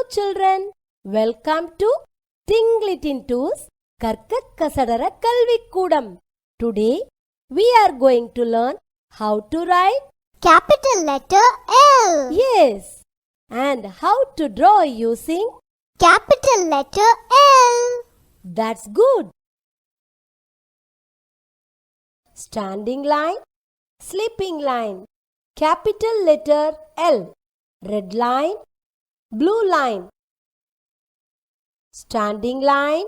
children, welcome to Tinglitin Tools Karka Kasadara Kalvikudam. Today we are going to learn how to write capital letter L. Yes, and how to draw using capital letter L. That's good. Standing line, sleeping line, capital letter L, red line, blue line. Standing line,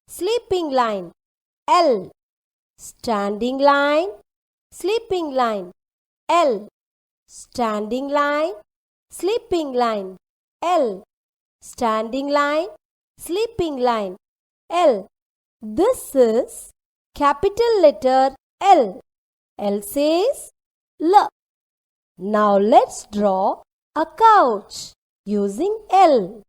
sleeping line, L, standing line, sleeping line, L, standing line, sleeping line, L, standing line, sleeping line, L. This is capital letter L. L says L. Now let's draw a couch using L.